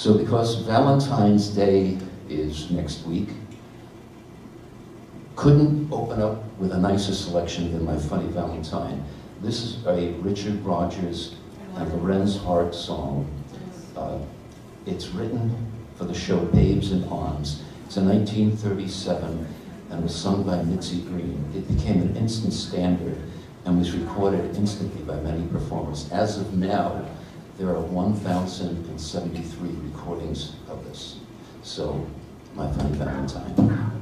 So because Valentine's Day is next week, couldn't open up with a nicer selection than My Funny Valentine. This is a Richard Rodgers and Lorenz Hart song. It's written for the show Babes in Arms. It's a 1937 and was sung by Mitzi Green. It became an instant standard and was recorded instantly by many performers. As of now, there are 1,073 recordings of this. So, My Funny Valentine.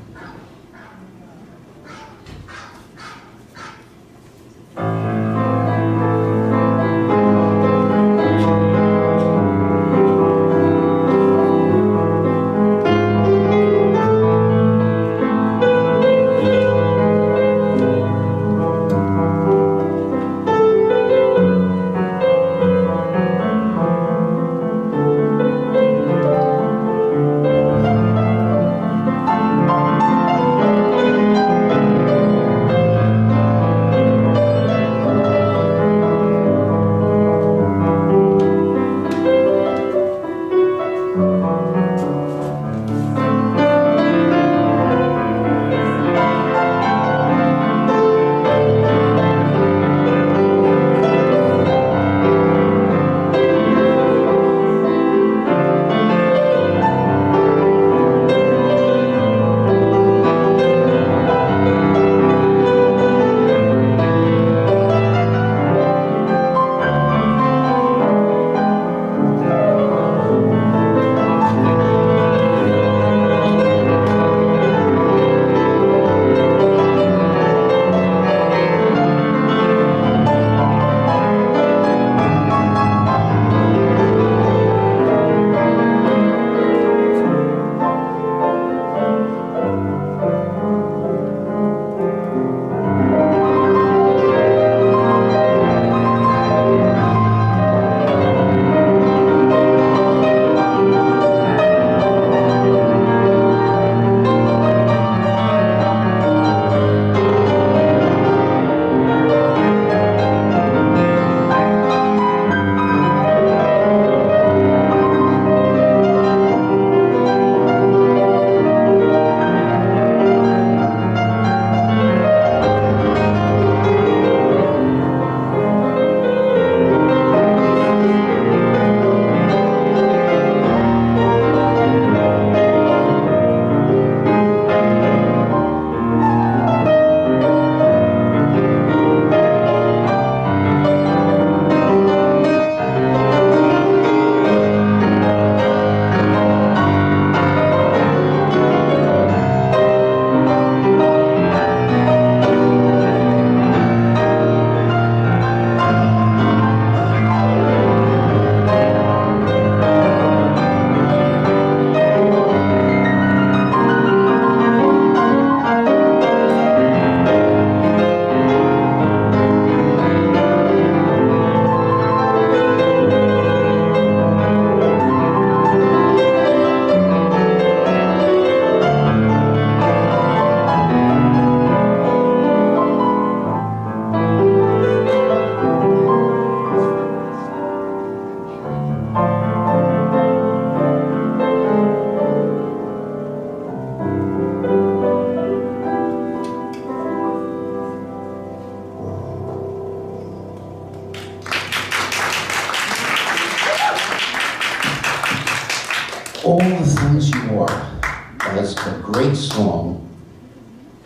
All the Things You Are is a great song.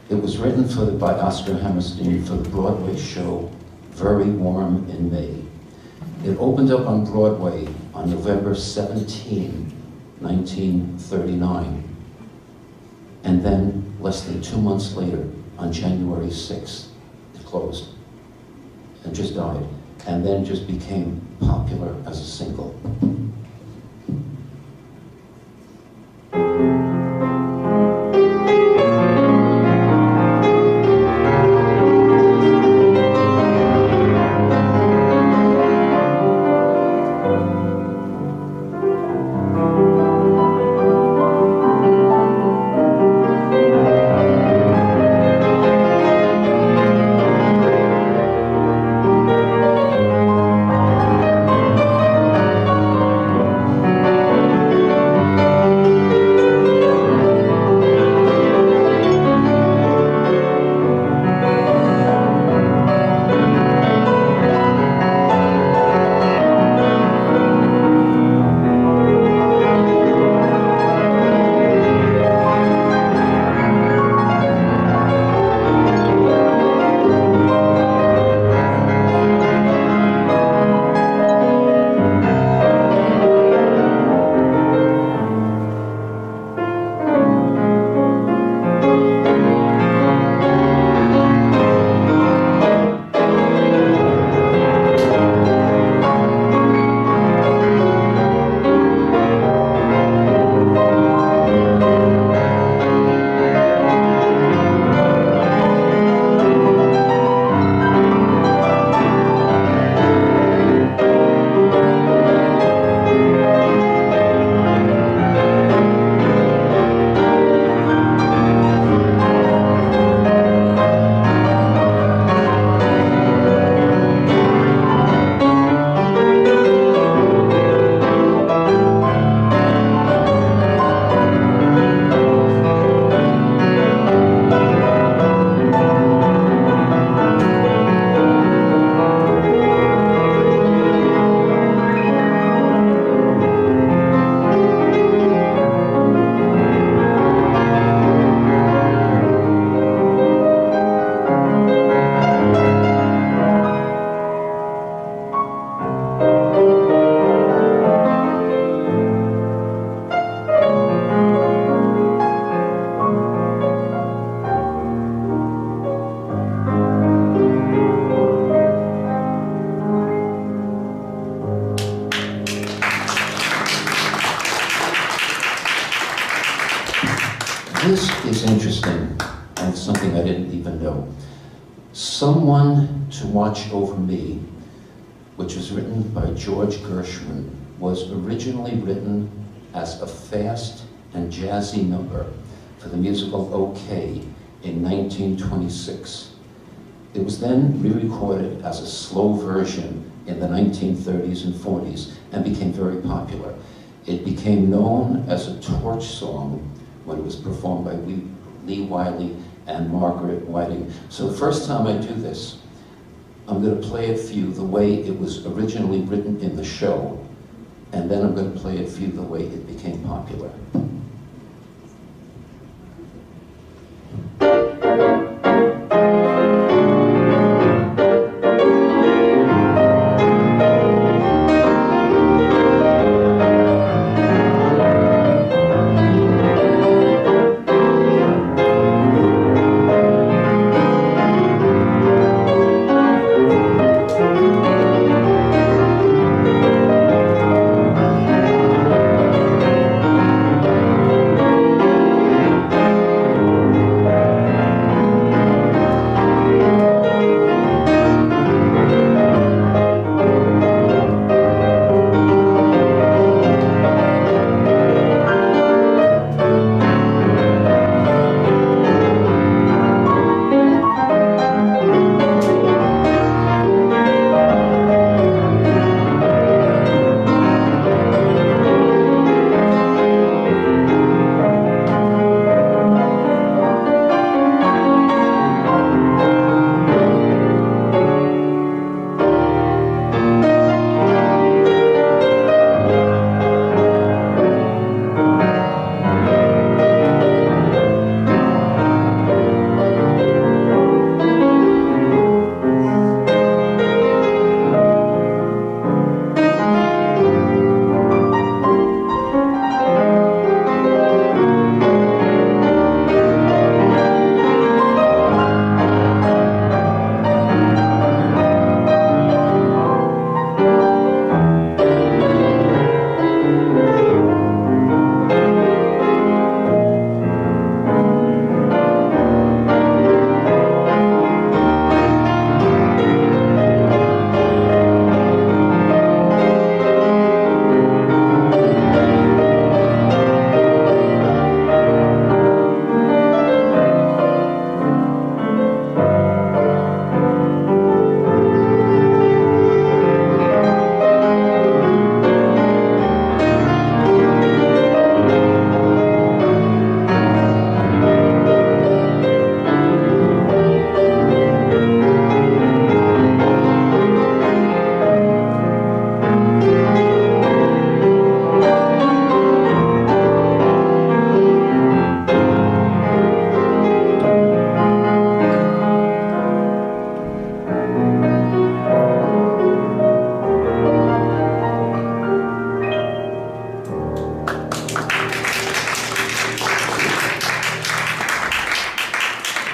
It was written by Oscar Hammerstein for the Broadway show Very Warm in May. It opened up on Broadway on November 17, 1939. And then, less than 2 months later, on January 6th, it closed and just died. And then just became popular as a single. something I didn't even know. Someone to Watch Over Me, which was written by George Gershwin, was originally written as a fast and jazzy number for the musical OK in 1926. It was then re-recorded as a slow version in the 1930s and 40s and became very popular. It became known as a torch song when it was performed by Lee Wiley and Margaret Whiting. So the first time I do this, I'm going to play it for you the way it was originally written in the show, and then I'm going to play it for you the way it became popular.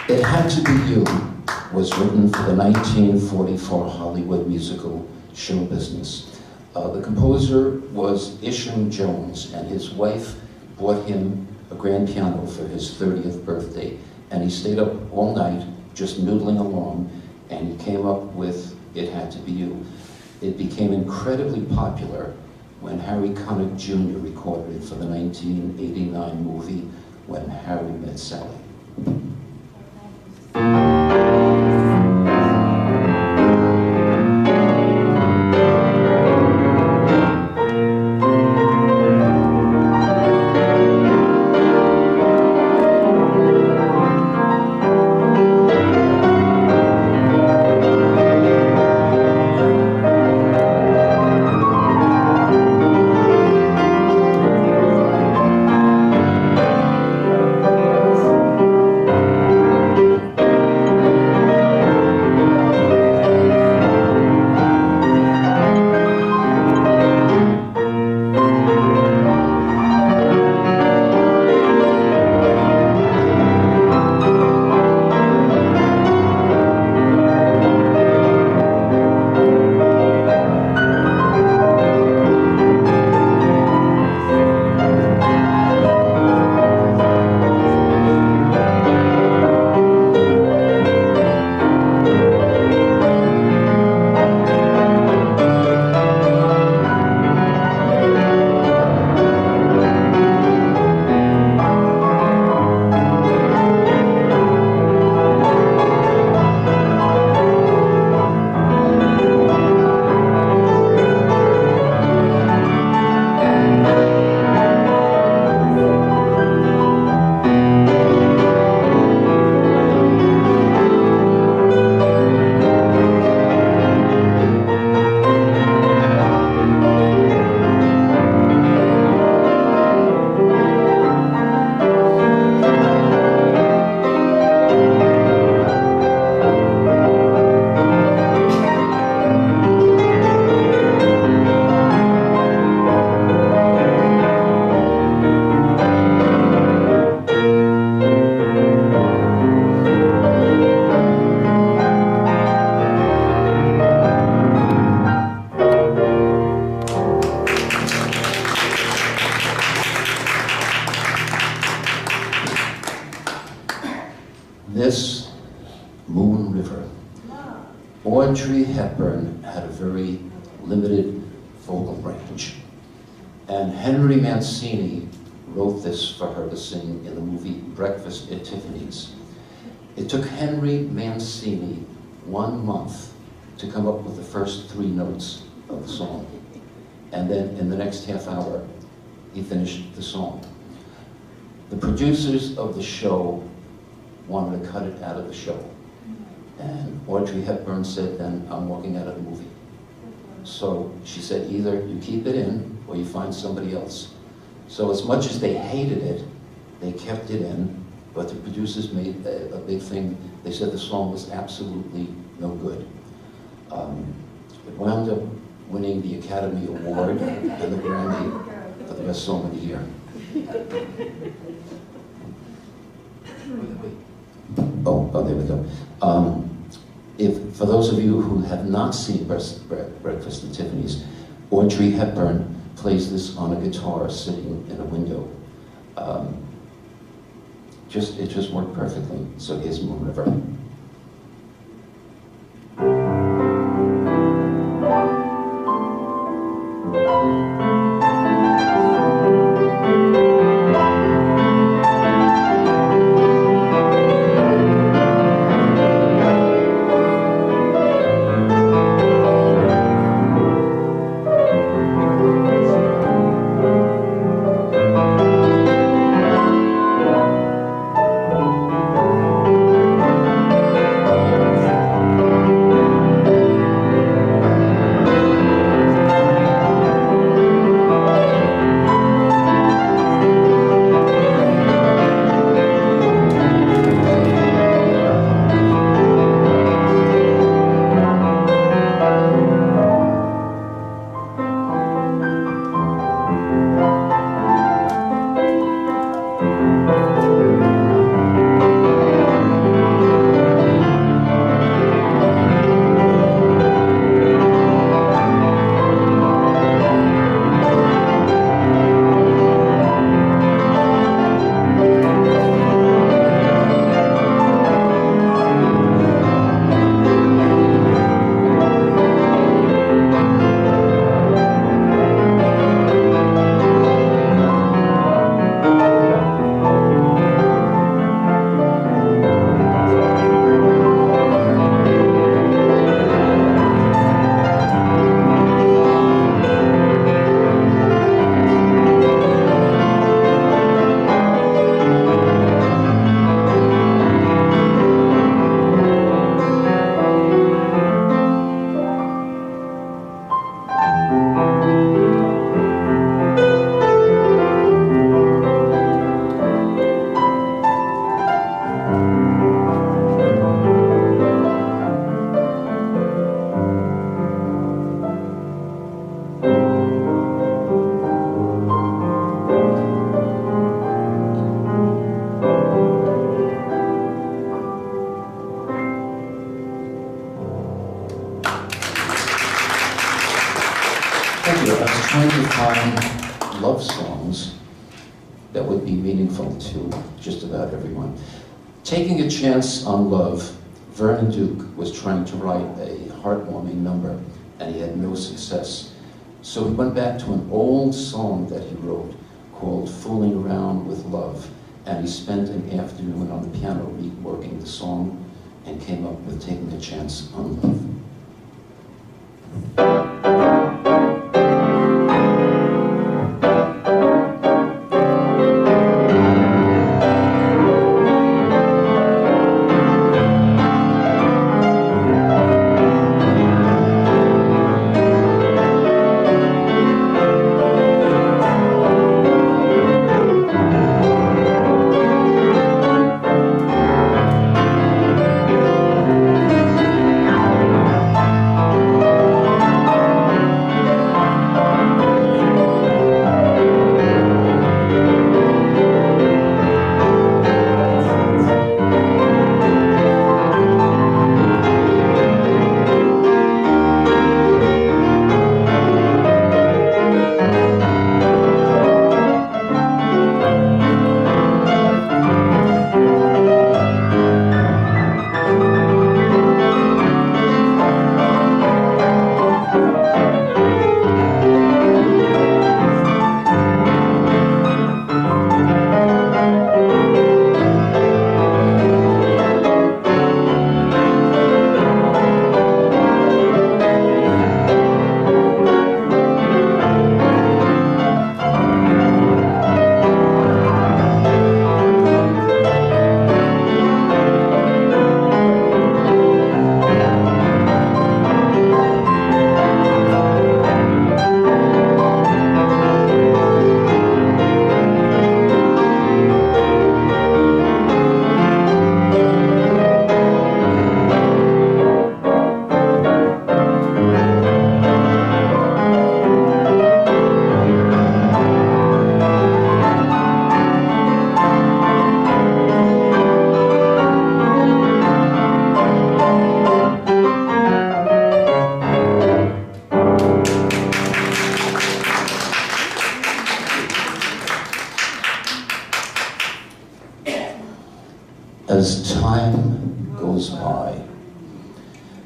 It Had to Be You was written for the 1944 Hollywood musical Show Business. The composer was Isham Jones, and his wife bought him a grand piano for his 30th birthday, and he stayed up all night just noodling along, and he came up with It Had to Be You. It became incredibly popular when Harry Connick Jr. recorded it for the 1989 movie When Harry Met Sally. Moon River. Audrey Hepburn had a very limited vocal range, and Henry Mancini wrote this for her to sing in the movie Breakfast at Tiffany's. It took Henry Mancini 1 month to come up with the first 3 notes of the song. And then in the next half hour, he finished the song. The producers of the show wanted to cut it out of the show. And Audrey Hepburn said, then I'm walking out of the movie. So she said, either you keep it in or you find somebody else. So as much as they hated it, they kept it in, but the producers made a big thing. They said the song was absolutely no good. It wound up winning the Academy Award and the Grammy for the best song of the year. Oh, there we go. For those of you who have not seen Breakfast at Tiffany's, Audrey Hepburn plays this on a guitar sitting in a window. It just worked perfectly. So here's Moon River. Thank you. I was trying to find love songs that would be meaningful to just about everyone. Taking a chance on love, Vernon Duke was trying to write a heartwarming number, and he had no success. So he went back to an old song that he wrote called Fooling Around with Love, and he spent an afternoon on the piano reworking the song and came up with Taking a Chance on Love.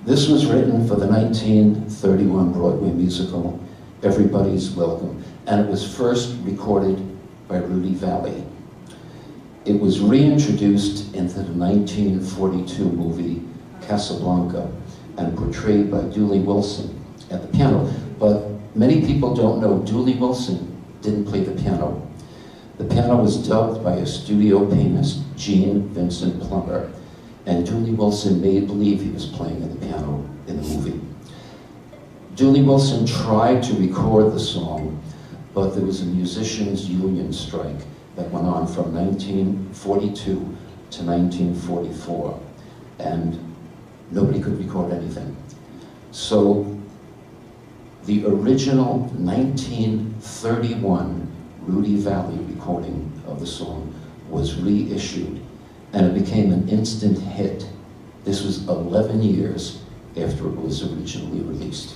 This was written for the 1931 Broadway musical, Everybody's Welcome, and it was first recorded by Rudy Vallee. It was reintroduced into the 1942 movie Casablanca and portrayed by Dooley Wilson at the piano. But many people don't know Dooley Wilson didn't play the piano. The piano was dubbed by a studio pianist, Jeanne Vincent Plummer, and Dooley Wilson made believe he was playing the piano in the movie. Dooley Wilson tried to record the song, but there was a musicians' union strike that went on from 1942 to 1944, and nobody could record anything. So the original 1931 Rudy Vallee recording of the song was reissued, and it became an instant hit. This was 11 years after it was originally released.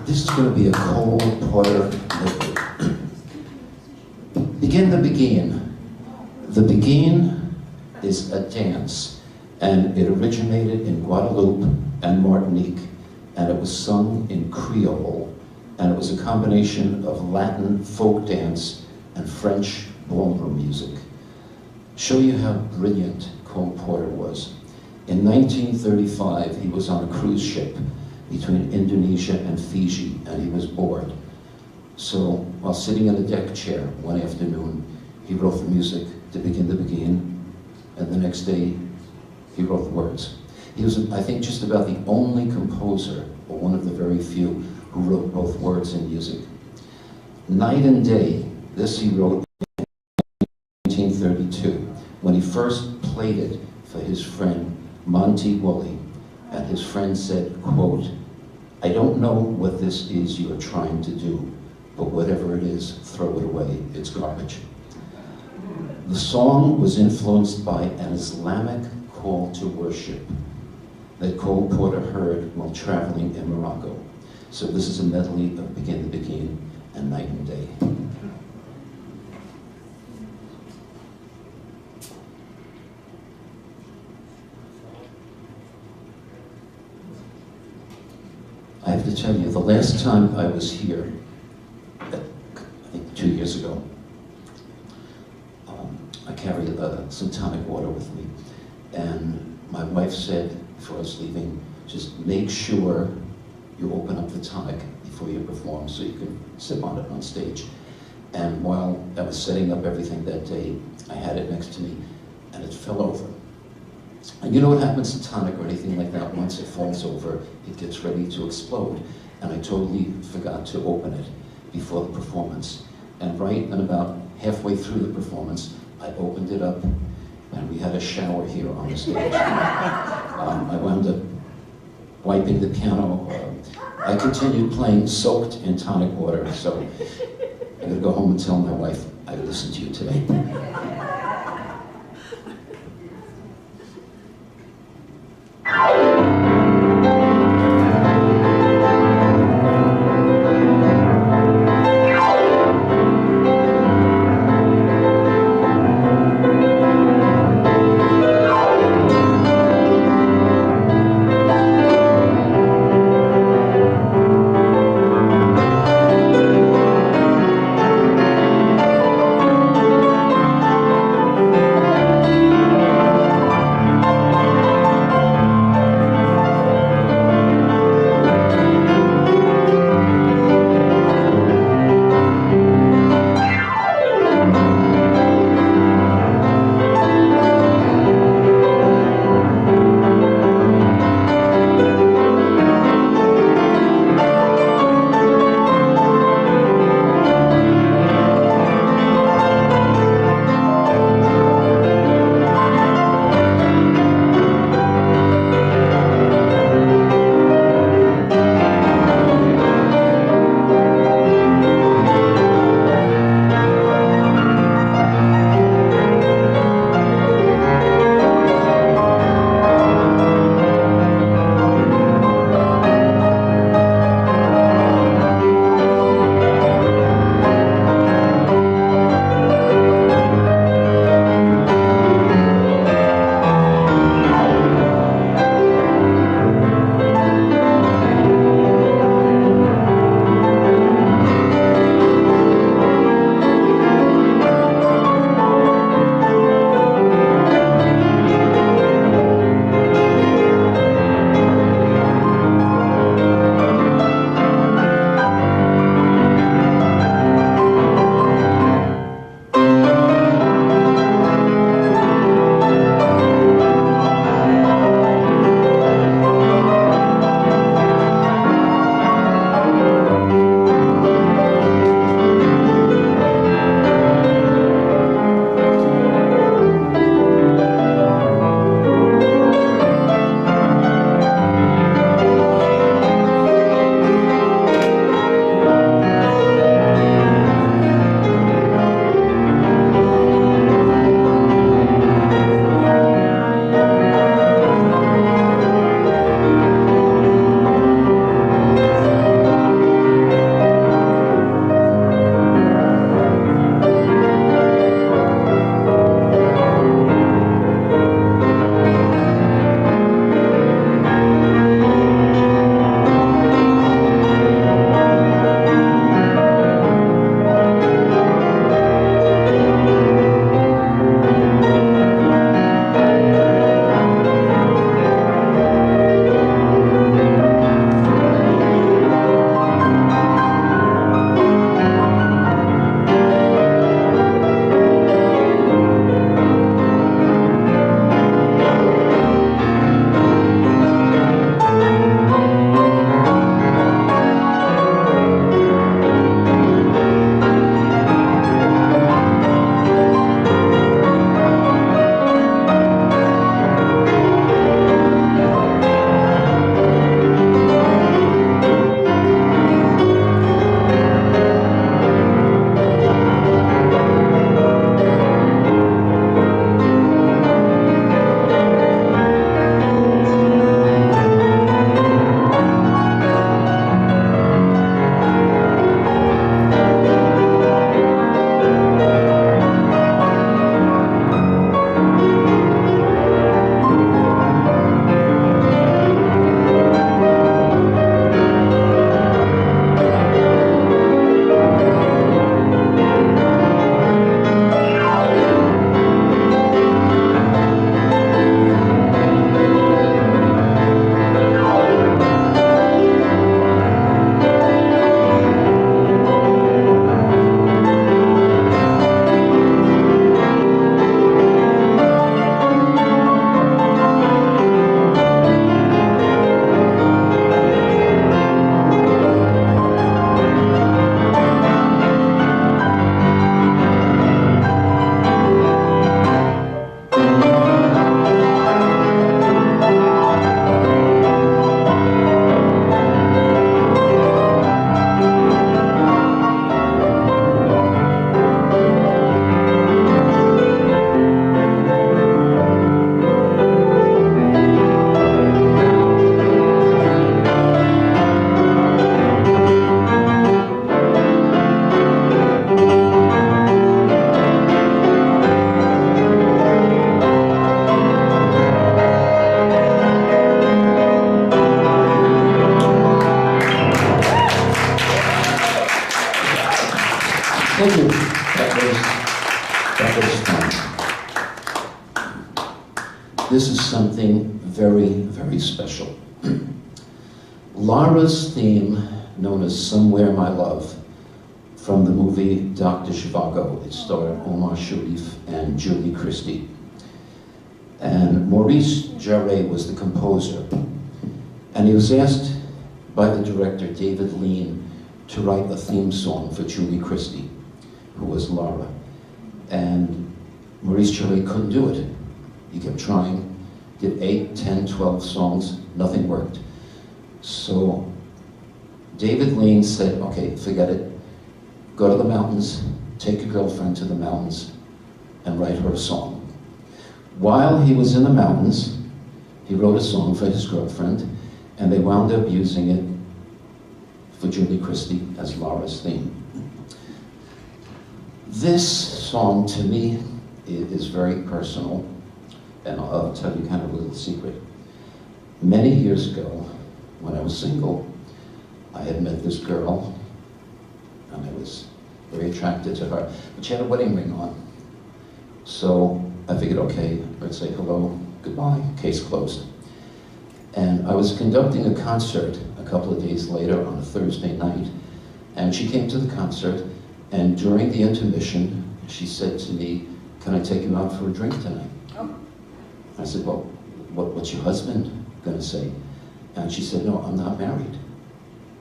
This is going to be a Cole Porter liquid. Begin the Beguine. The Beguine is a dance, and it originated in Guadeloupe and Martinique, and it was sung in Creole, and it was a combination of Latin folk dance and French ballroom music. Show you how brilliant Cole Porter was. In 1935, he was on a cruise ship between Indonesia and Fiji, and he was bored. So, while sitting in a deck chair one afternoon, he wrote the music to Begin the Beguine, and the next day, he wrote the words. He was, I think, just about the only composer, or one of the very few, who wrote both words and music. Night and Day, this he wrote in 1932, when he first played it for his friend Monty Woolley, and his friend said, quote, "I don't know what this is you're trying to do, but whatever it is, throw it away, it's garbage." The song was influenced by an Islamic call to worship that Cole Porter heard while traveling in Morocco. So this is a medley of Begin the Beguine and Night and Day. have to tell you, the last time I was here, I think 2 years ago, I carried some tonic water with me, and my wife said, before I was leaving, just make sure you open up the tonic before you perform so you can sip on it on stage. And while I was setting up everything that day, I had it next to me, and it fell over. And you know what happens to tonic or anything like that? Once it falls over, it gets ready to explode. And I totally forgot to open it before the performance. And right and about halfway through the performance, I opened it up, and we had a shower here on the stage. I wound up wiping the piano. I continued playing soaked in tonic water, so I'm gonna go home and tell my wife I listened to you today. first time. This is something very, very special. Laura's theme, known as Somewhere My Love, from the movie Dr. Zhivago. It starred Omar Sharif and Julie Christie. And Maurice Jarre was the composer. And he was asked by the director, David Lean, to write a theme song for Julie Christie, who was Laura. And Maurice Jarre couldn't do it. He kept trying, did 8, 10, 12 songs, nothing worked. So David Lean said, okay, forget it. Go to the mountains, take your girlfriend to the mountains, and write her a song. While he was in the mountains, he wrote a song for his girlfriend, and they wound up using it for Julie Christie as Laura's theme. This song, to me, is very personal, and I'll tell you kind of a little secret. Many years ago, when I was single, I had met this girl, and I was very attracted to her, but she had a wedding ring on. So I figured, okay, let's say hello, goodbye, case closed. And I was conducting a concert a couple of days later on a Thursday night, and she came to the concert, and during the intermission, she said to me, can I take you out for a drink tonight? Oh. I said, well, what's your husband gonna say? And she said, no, I'm not married.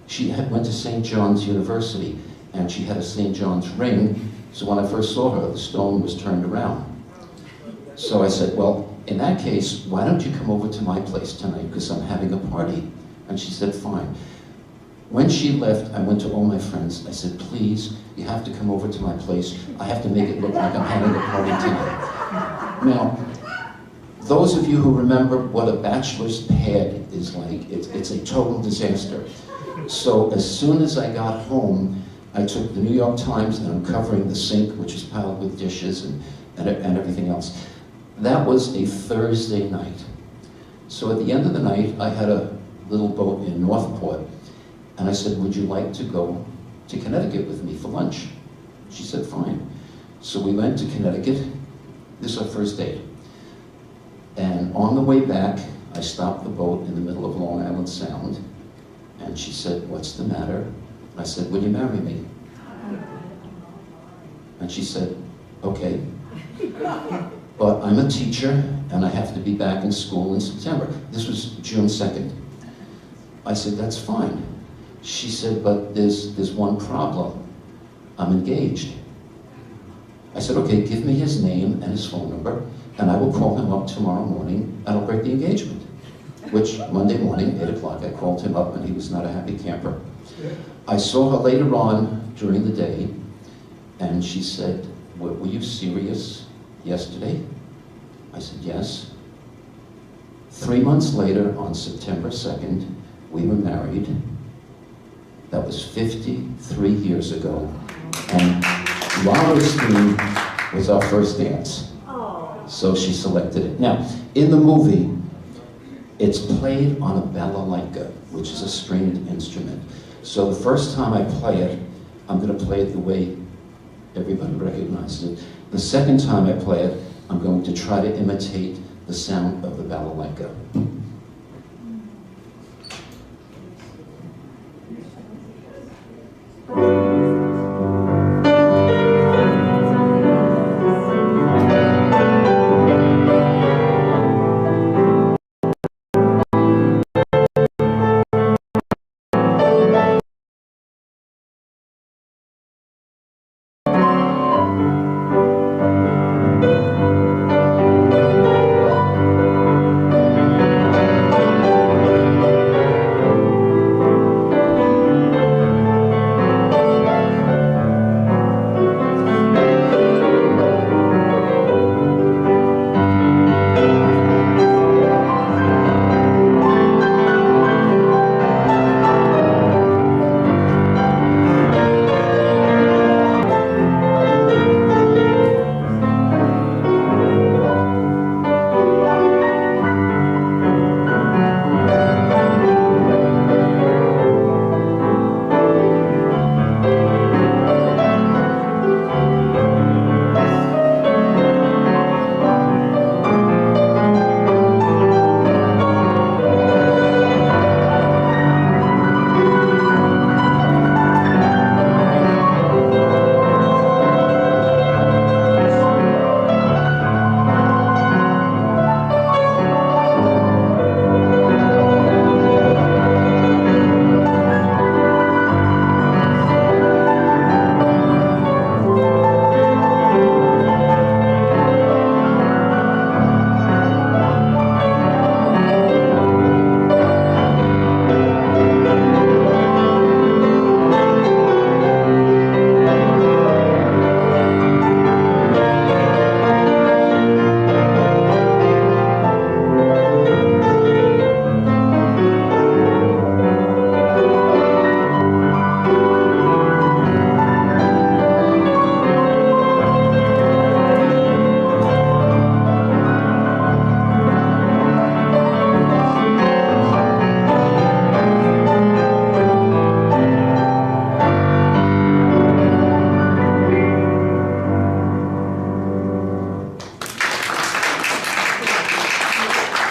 She went to St. John's University, and she had a St. John's ring, so when I first saw her, the stone was turned around. So I said, well, in that case, why don't you come over to my place tonight, because I'm having a party. And she said, fine. When she left, I went to all my friends. I said, please, you have to come over to my place. I have to make it look like I'm having a party tonight. Now, those of you who remember what a bachelor's pad is like, it's a total disaster. So as soon as I got home, I took the New York Times and I'm covering the sink, which is piled with dishes and everything else. That was a Thursday night. So at the end of the night, I had a little boat in Northport, and I said, would you like to go to Connecticut with me for lunch? She said, fine. So we went to Connecticut. This is our first date. And on the way back, I stopped the boat in the middle of Long Island Sound, and she said, what's the matter? I said, will you marry me? And she said, okay. But I'm a teacher, and I have to be back in school in September. This was June 2nd. I said, that's fine. She said, but there's one problem. I'm engaged. I said, okay, give me his name and his phone number, and I will call him up tomorrow morning, and I'll break the engagement. Which, Monday morning, 8 o'clock, I called him up, and he was not a happy camper. I saw her later on during the day, and she said, were you serious yesterday? I said, yes. 3 months later, on September 2nd, we were married. That was 53 years ago. And Laura's theme was our first dance. So she selected it. Now, in the movie, it's played on a balalaika, which is a stringed instrument. So the first time I play it, I'm going to play it the way everybody recognizes it. The second time I play it, I'm going to try to imitate the sound of the balalaika.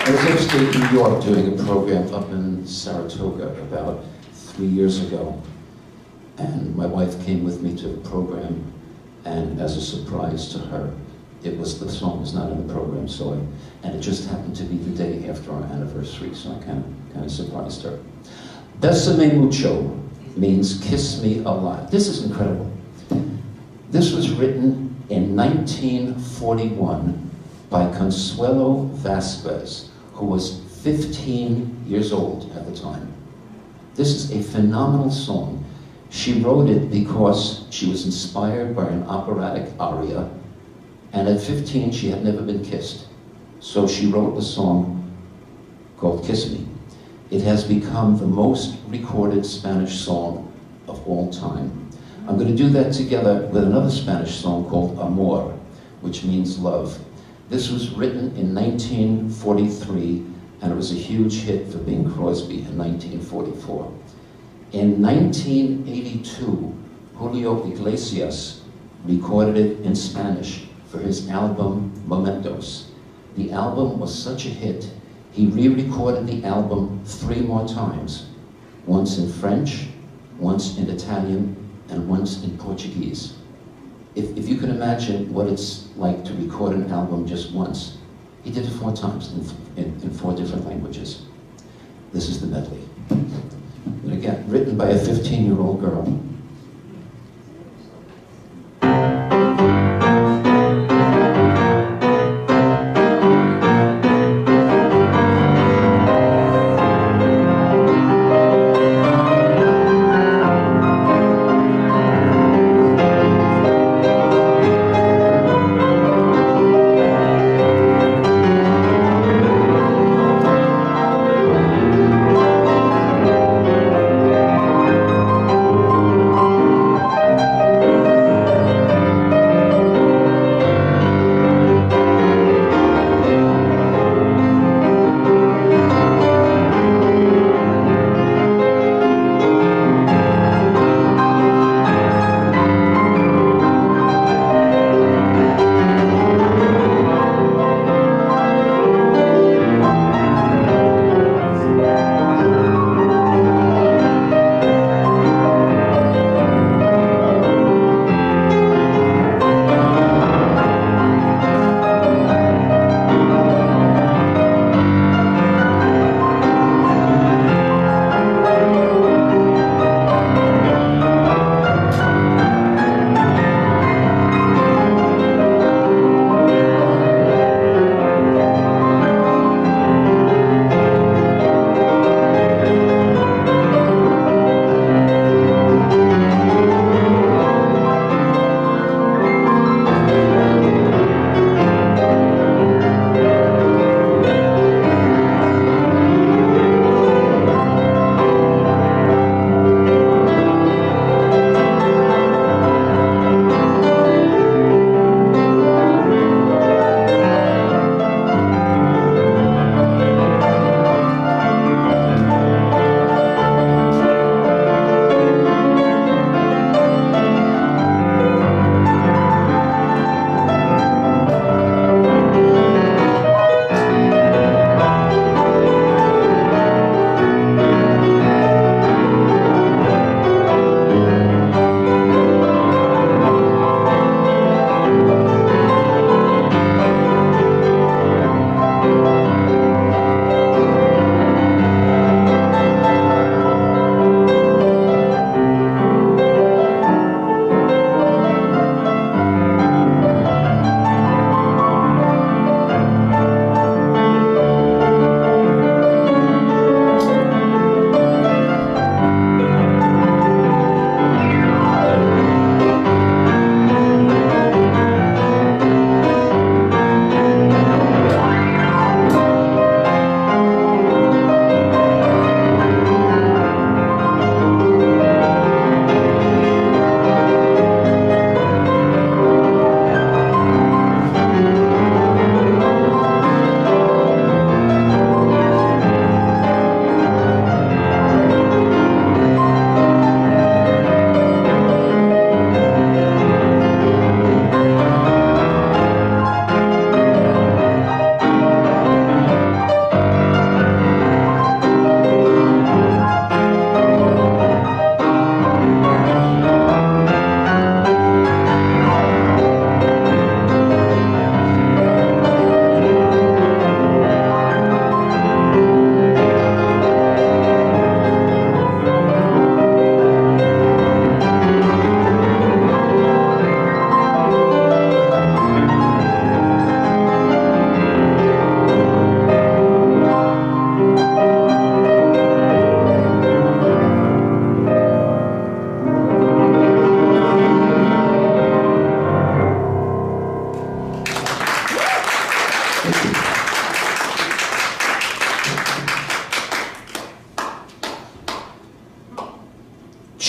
I was upstate New York doing a program up in Saratoga about 3 years ago. And my wife came with me to the program, and as a surprise to her, the song was not in the program, and it just happened to be the day after our anniversary, so I kind of surprised her. Besame mucho means kiss me a lot. This is incredible. This was written in 1941 by Consuelo Vasquez, who was 15 years old at the time. This is a phenomenal song. She wrote it because she was inspired by an operatic aria, and at 15 she had never been kissed. So she wrote a song called Kiss Me. It has become the most recorded Spanish song of all time. I'm going to do that together with another Spanish song called Amor, which means love. This was written in 1943, and it was a huge hit for Bing Crosby in 1944. In 1982, Julio Iglesias recorded it in Spanish for his album Momentos. The album was such a hit, he re-recorded the album 3 more times, once in French, once in Italian, and once in Portuguese. If you can imagine what it's like to record an album just once, he did it 4 times in 4 different languages. This is the medley. And again, written by a 15-year-old girl.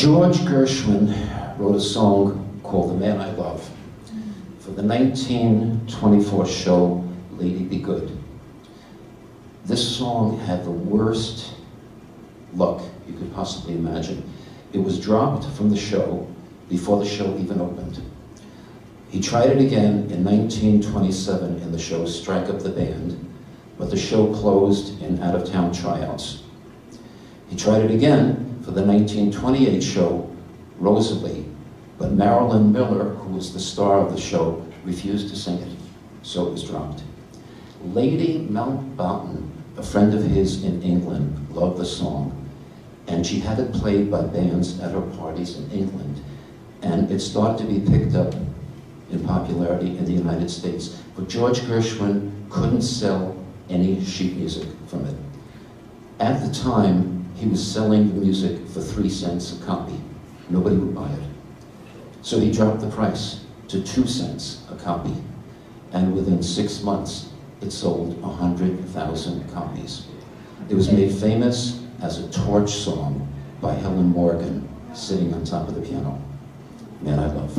George Gershwin wrote a song called The Man I Love for the 1924 show Lady Be Good. This song had the worst luck you could possibly imagine. It was dropped from the show before the show even opened. He tried it again in 1927 in the show Strike Up the Band, but the show closed in out-of-town tryouts. He tried it again for the 1928 show Rosalie, but Marilyn Miller, who was the star of the show, refused to sing it, so it was dropped. Lady Mountbatten, a friend of his in England, loved the song, and she had it played by bands at her parties in England, and it started to be picked up in popularity in the United States. But George Gershwin couldn't sell any sheet music from it. At the time, he was selling the music for 3 cents a copy. Nobody would buy it. So he dropped the price to 2 cents a copy, and within 6 months, it sold 100,000 copies. It was made famous as a torch song by Helen Morgan, sitting on top of the piano. Man I Love.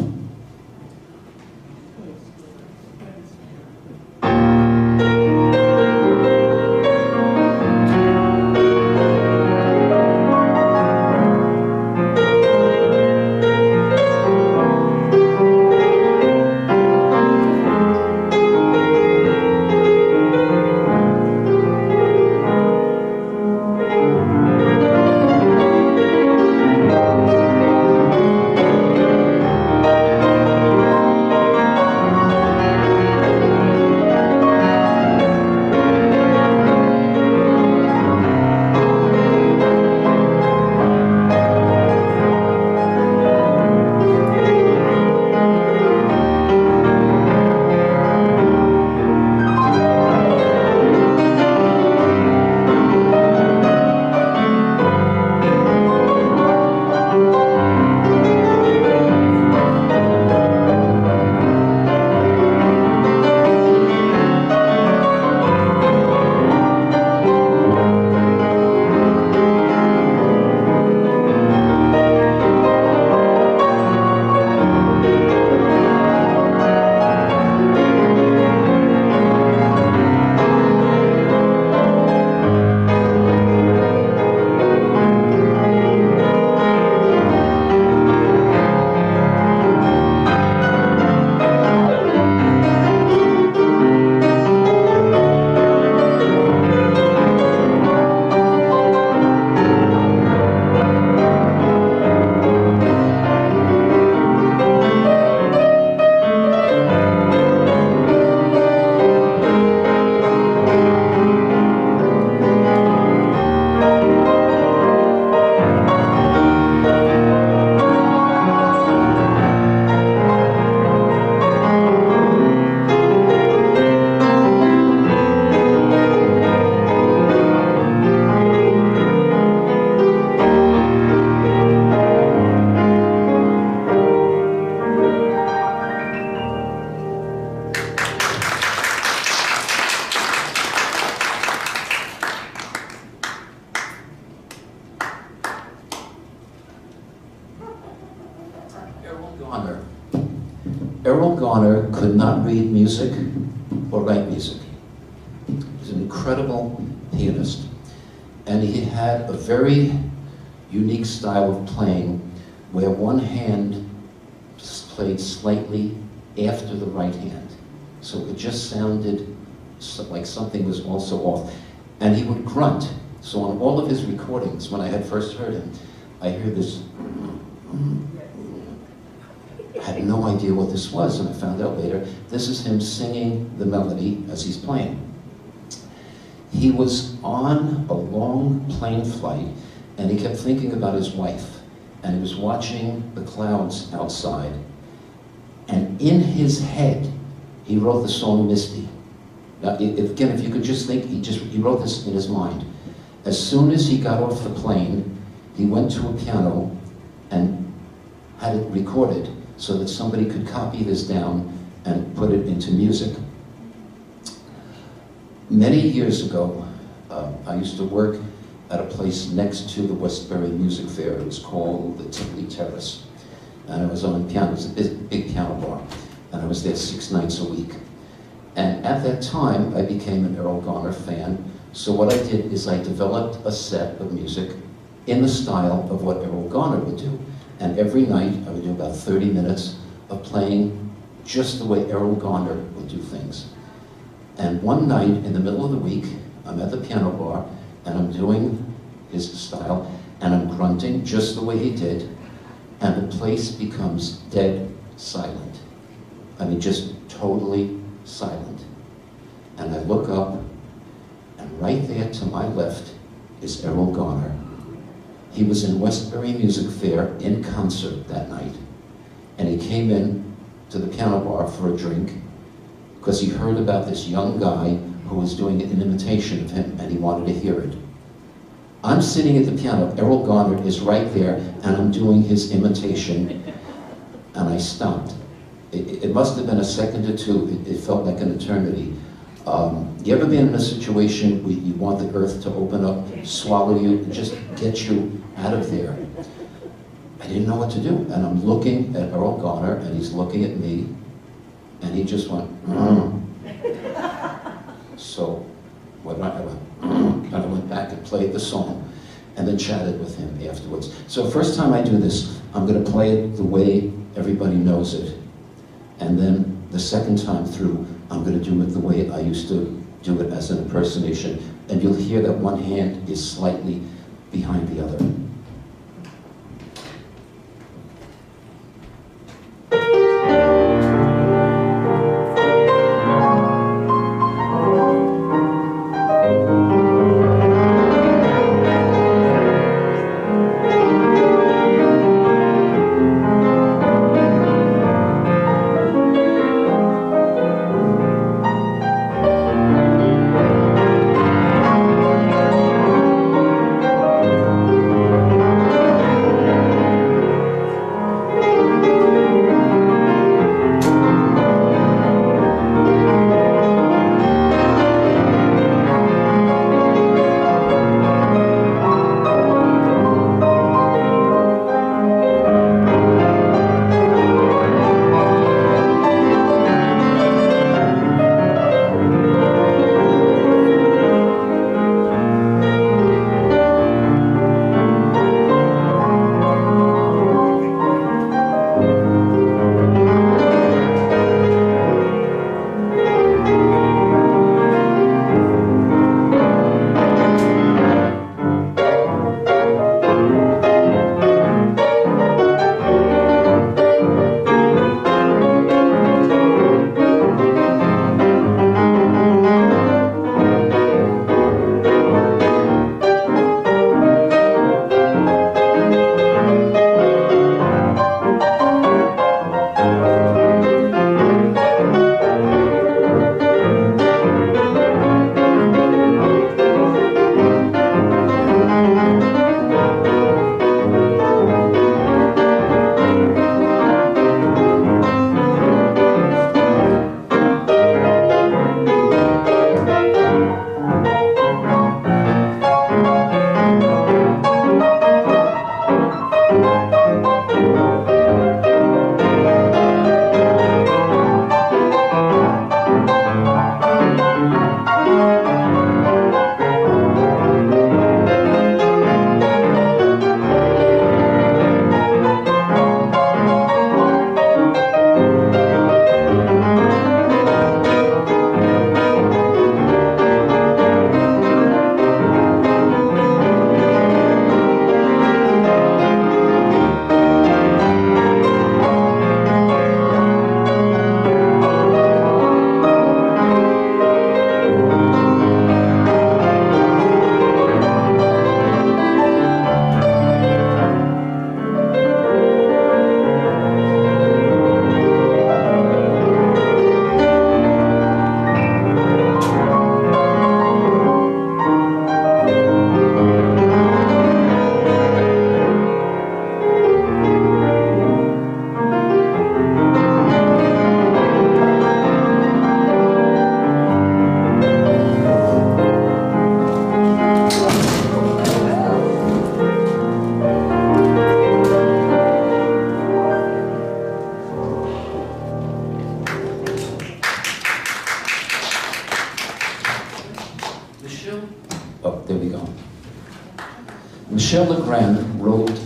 Errol Garner could not read music or write music. He was an incredible pianist, and he had a very unique style of playing where one hand played slightly after the right hand. So it just sounded like something was also off. And he would grunt. So on all of his recordings, when I had first heard him, I heard this. I had no idea what this was, and I found out later, this is him singing the melody as he's playing. He was on a long plane flight, and he kept thinking about his wife, and he was watching the clouds outside, and in his head, he wrote the song Misty. Now, again, if you could just think, he wrote this in his mind. As soon as he got off the plane, he went to a piano and had it recorded so that somebody could copy this down and put it into music. Many years ago, I used to work at a place next to the Westbury Music Fair. It was called the Tipley Terrace. And I was on piano, it was a big piano bar. And I was there 6 nights a week. And at that time, I became an Errol Garner fan. So what I did is I developed a set of music in the style of what Errol Garner would do. And every night, I would do about 30 minutes of playing just the way Errol Garner would do things. And one night, in the middle of the week, I'm at the piano bar, and I'm doing his style, and I'm grunting just the way he did, and the place becomes dead silent. I mean, just totally silent. And I look up, and right there to my left is Errol Garner. He was in Westbury Music Fair in concert that night, and he came in to the piano bar for a drink because he heard about this young guy who was doing an imitation of him, and he wanted to hear it. I'm sitting at the piano, Errol Garner is right there, and I'm doing his imitation, and I stopped. It must have been a second or two. It felt like an eternity. You ever been in a situation where you want the earth to open up, swallow you, and just get you out of there? I didn't know what to do, and I'm looking at Errol Garner, and he's looking at me, and he just went, So when I went, and I went back and played the song, and then chatted with him afterwards. So first time I do this, I'm going to play it the way everybody knows it, and then the second time through, I'm going to do it the way I used to do it as an impersonation, and you'll hear that one hand is slightly behind the other. Oh, there we go. Michel Legrand wrote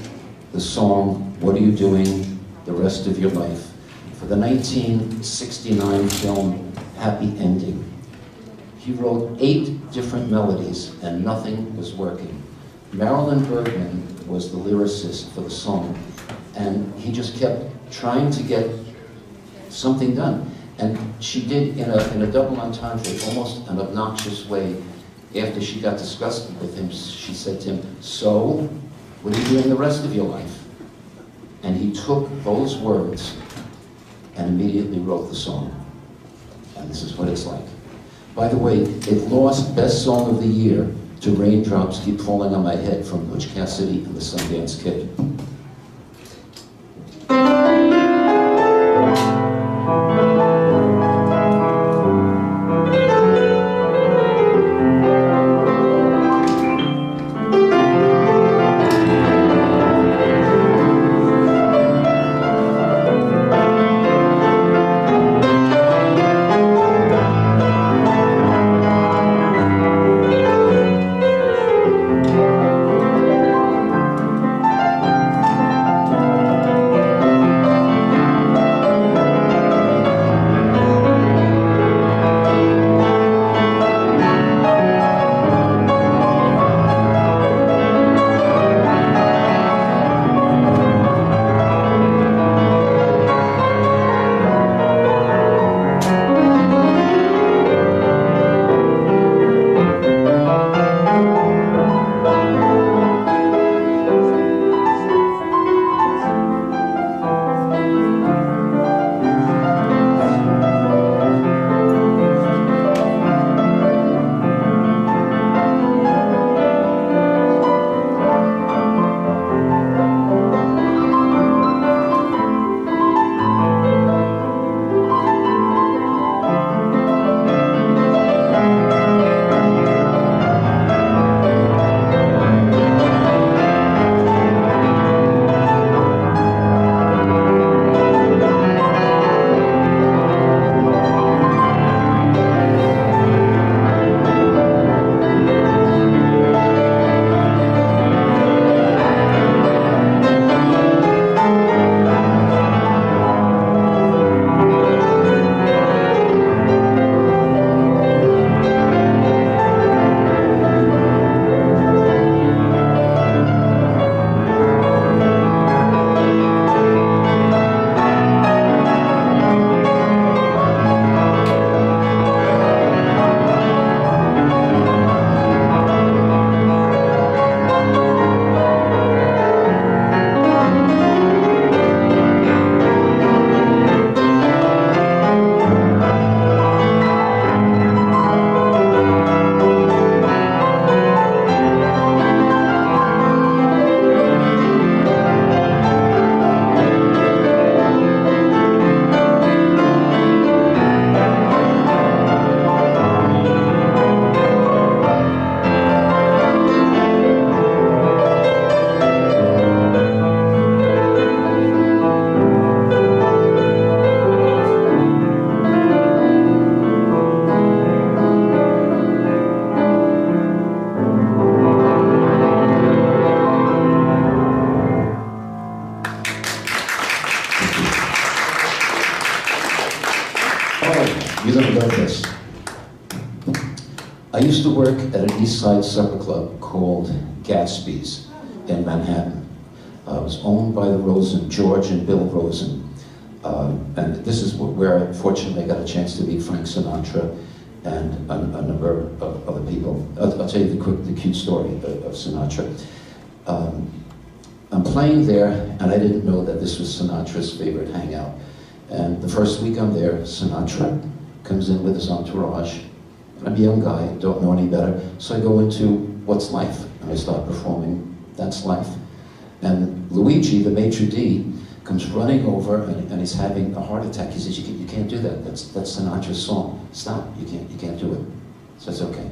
the song, What Are You Doing the Rest of Your Life, for the 1969 film Happy Ending. He wrote 8 different melodies and nothing was working. Marilyn Bergman was the lyricist for the song, and he just kept trying to get something done. And she did, in a double entendre, almost an obnoxious way. After she got disgusted with him, she said to him, so, what are you doing the rest of your life? And he took those words and immediately wrote the song. And this is what it's like. By the way, it lost Best Song of the Year to Raindrops Keep Falling on My Head from Butch Cassidy and the Sundance Kid. You're gonna love this. I used to work at an East Side supper club called Gatsby's in Manhattan. It was owned by the George and Bill Rosen. And this is where, fortunately, I got a chance to meet Frank Sinatra and a number of other people. I'll tell you the cute story of Sinatra. I'm playing there, and I didn't know that this was Sinatra's favorite hangout. And the first week I'm there, Sinatra comes in with his entourage. I'm a young guy, don't know any better, so I go into What's Life? And I start performing That's Life. And Luigi, the maitre d', comes running over and he's having a heart attack. He says, you can't do that, that's Sinatra's song. Stop, you can't do it. So it's okay.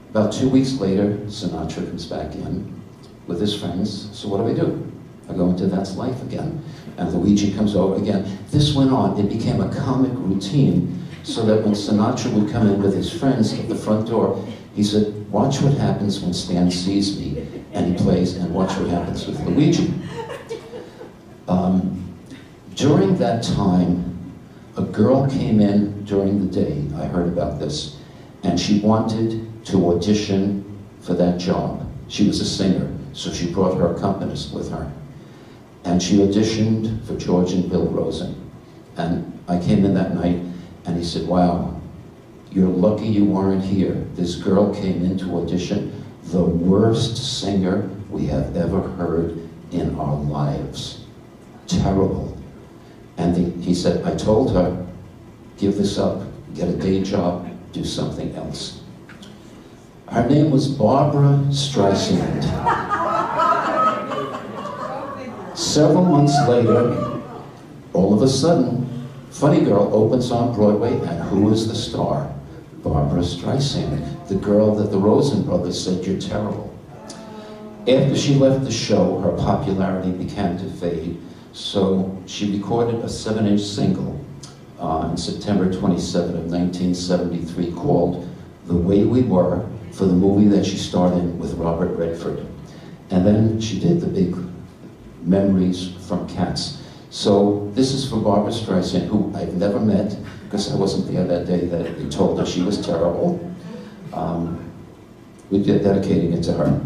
About 2 weeks later, Sinatra comes back in with his friends. So what do? I go into That's Life again. And Luigi comes over again. This went on, it became a comic routine, so that when Sinatra would come in with his friends at the front door, He said, watch what happens when Stan sees me, and he plays, and watch what happens with Luigi. During that time, a girl came in during the day, I heard about this, and she wanted to audition for that job. She was a singer, so she brought her accompanist with her. And she auditioned for George and Bill Rosen. And I came in that night, and he said, wow, you're lucky you weren't here. This girl came in to audition, the worst singer we have ever heard in our lives. Terrible. And he said, I told her, give this up, get a day job, do something else. Her name was Barbara Streisand. Several months later, all of a sudden, Funny Girl opens on Broadway, and who is the star? Barbara Streisand, the girl that the Rosen brothers said, you're terrible. After she left the show, her popularity began to fade, so she recorded a 7-inch single on September 27 of 1973 called The Way We Were, for the movie that she starred in with Robert Redford. And then she did the big Memories from Cats. So this is for Barbara Streisand, who I've never met, because I wasn't there that day that we told her she was terrible. We're dedicating it to her.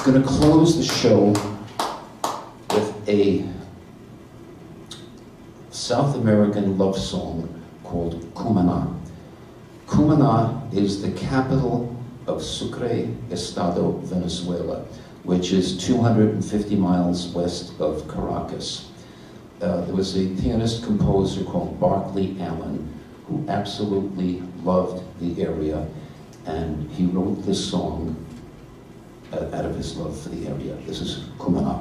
going to close the show with a South American love song called Cumaná. Cumaná is the capital of Sucre, Estado, Venezuela, which is 250 miles west of Caracas. There was a pianist-composer called Barclay Allen who absolutely loved the area, and he wrote this song out of his love for the area. This is Cumaná.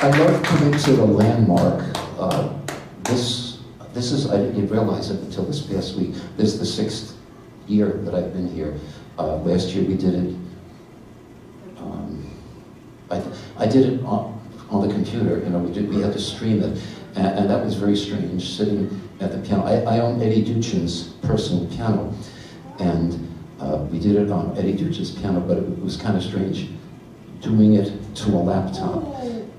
I love coming to the landmark. This is, I didn't realize it until this past week. This is the 6th year that I've been here. Last year we did it, I did it on the computer, you know, we had to stream it, and that was very strange, sitting at the piano. I own Eddie Duchin's personal piano, and we did it on Eddie Duchin's piano, but it was kind of strange doing it to a laptop.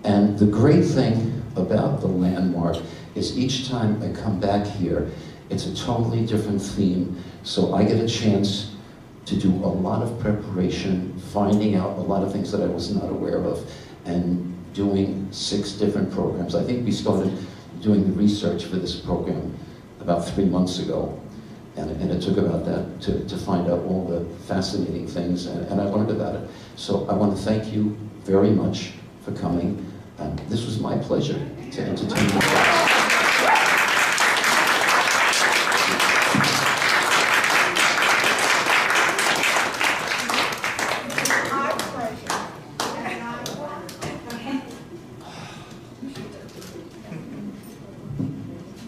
And the great thing about the landmark is each time I come back here, it's a totally different theme, so I get a chance to do a lot of preparation, finding out a lot of things that I was not aware of, and doing 6 different programs. I think we started doing the research for this program about 3 months ago, and it took about that to find out all the fascinating things, and I learned about it. So I want to thank you very much for coming, and this was my pleasure to entertain you.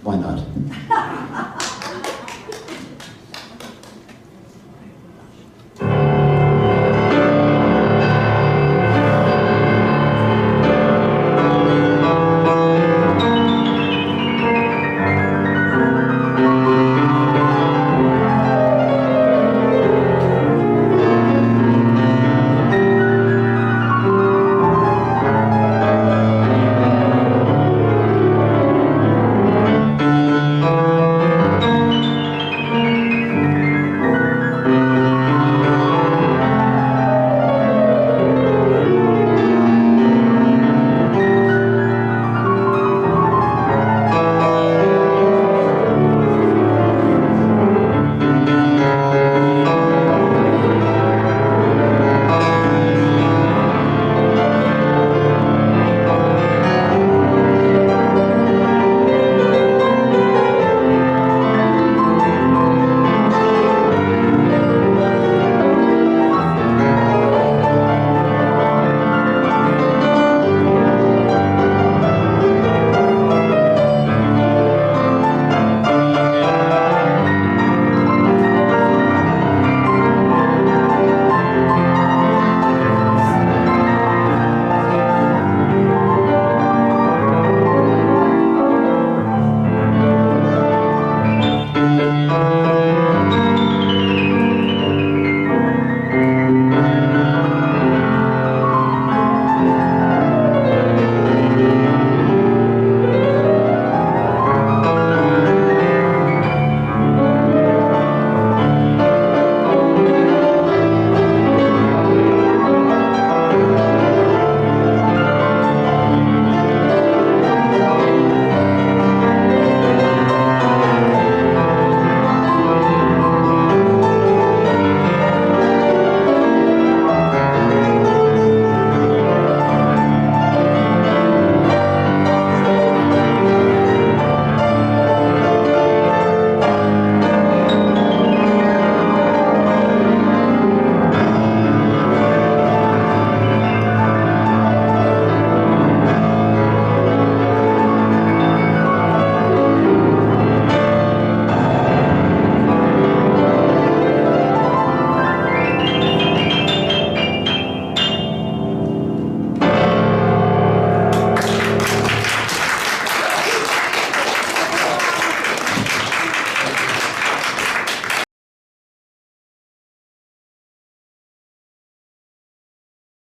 Why not?